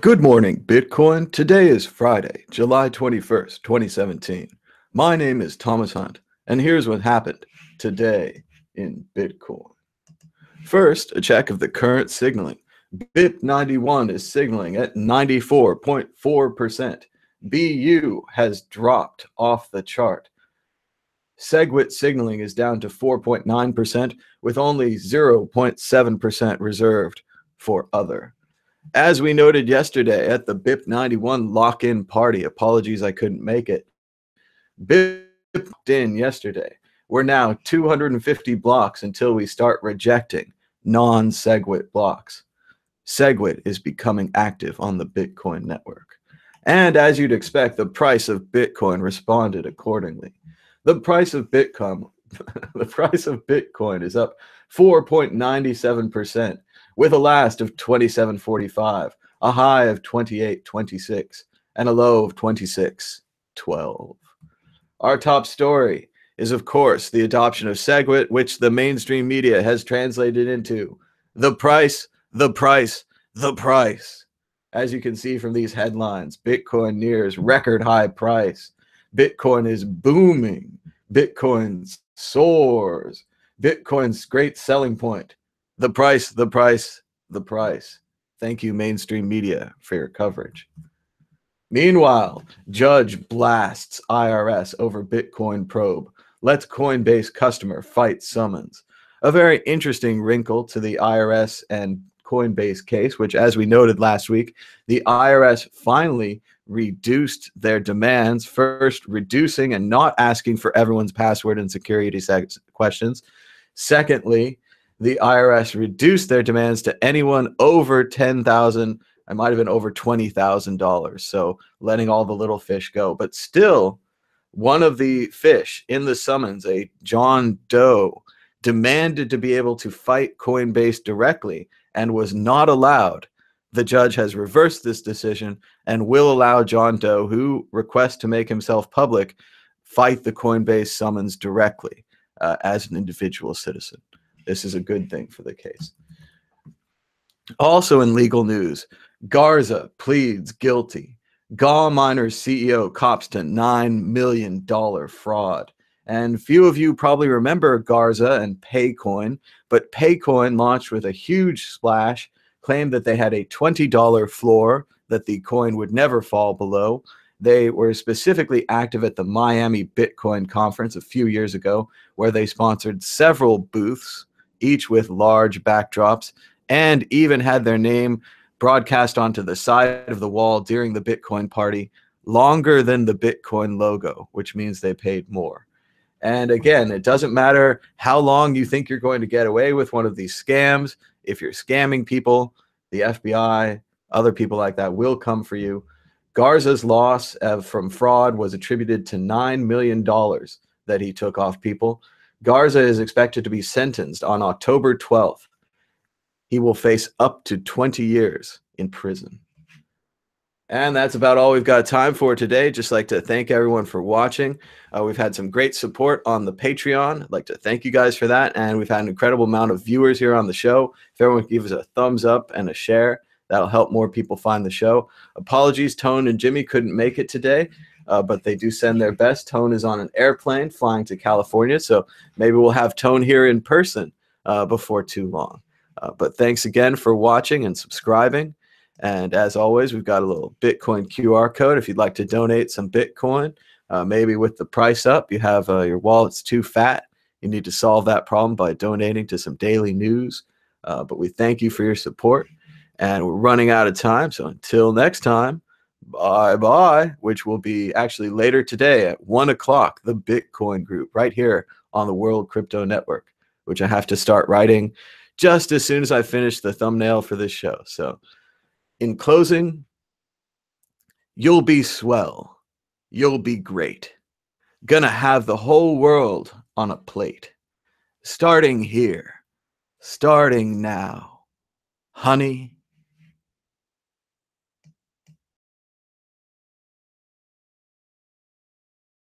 Good morning, Bitcoin. Today is Friday, July 21st, 2017. My name is Thomas Hunt, and here's what happened today in Bitcoin. First, a check of the current signaling. BIP91 is signaling at 94.4%. BU has dropped off the chart. SegWit signaling is down to 4.9%, with only 0.7% reserved for other. As we noted yesterday at the BIP91 lock-in party, apologies I couldn't make it, BIP locked in yesterday. We're now 250 blocks until we start rejecting non-SegWit blocks. SegWit is becoming active on the Bitcoin network. And as you'd expect, the price of Bitcoin responded accordingly. The price of Bitcoin is up 4.97%. with a last of 27.45, a high of 28.26, and a low of 26.12. Our top story is, of course, the adoption of SegWit, which the mainstream media has translated into the price, the price, the price. As you can see from these headlines, Bitcoin nears record high price. Bitcoin is booming. Bitcoin soars. Bitcoin's great selling point. The price, the price, the price. Thank you, mainstream media, for your coverage. Meanwhile, judge blasts IRS over Bitcoin probe. Lets Coinbase customer fight summons. A very interesting wrinkle to the IRS and Coinbase case, which, as we noted last week, the IRS finally reduced their demands, first reducing and not asking for everyone's password and security questions. Secondly, the IRS reduced their demands to anyone over $10,000. I might have been over $20,000. So letting all the little fish go. But still, one of the fish in the summons, a John Doe, demanded to be able to fight Coinbase directly and was not allowed. The judge has reversed this decision and will allow John Doe, who requests to make himself public, fight the Coinbase summons directly as an individual citizen. This is a good thing for the case. Also in legal news, Garza pleads guilty. Gaw Miners CEO cops to $9 million fraud. And few of you probably remember Garza and Paycoin, but Paycoin launched with a huge splash, claimed that they had a $20 floor that the coin would never fall below. They were specifically active at the Miami Bitcoin conference a few years ago, where they sponsored several booths, each with large backdrops, and even had their name broadcast onto the side of the wall during the Bitcoin party, longer than the Bitcoin logo, which means they paid more. And again, it doesn't matter how long you think you're going to get away with one of these scams. If you're scamming people, the FBI, other people like that will come for you. Garza's loss from fraud was attributed to $9 million that he took off people. Garza is expected to be sentenced on October 12th. He will face up to 20 years in prison. And that's about all we've got time for today. Just like to thank everyone for watching. We've had some great support on the Patreon. I'd like to thank you guys for that. And we've had an incredible amount of viewers here on the show. If everyone could give us a thumbs up and a share, that'll help more people find the show. Apologies, Tone and Jimmy couldn't make it today. But they do send their best. Tone is on an airplane flying to California, so maybe we'll have Tone here in person before too long. But thanks again for watching and subscribing. And as always, we've got a little Bitcoin QR code if you'd like to donate some Bitcoin. Maybe with the price up, you have your wallet's too fat. You need to solve that problem by donating to some daily news. But we thank you for your support. And we're running out of time, so until next time, bye-bye, which will be actually later today at 1 o'clock, the Bitcoin group right here on the World Crypto Network, which I have to start writing just as soon as I finish the thumbnail for this show. So in closing, you'll be swell. You'll be great. Gonna have the whole world on a plate. Starting here. Starting now. Honey,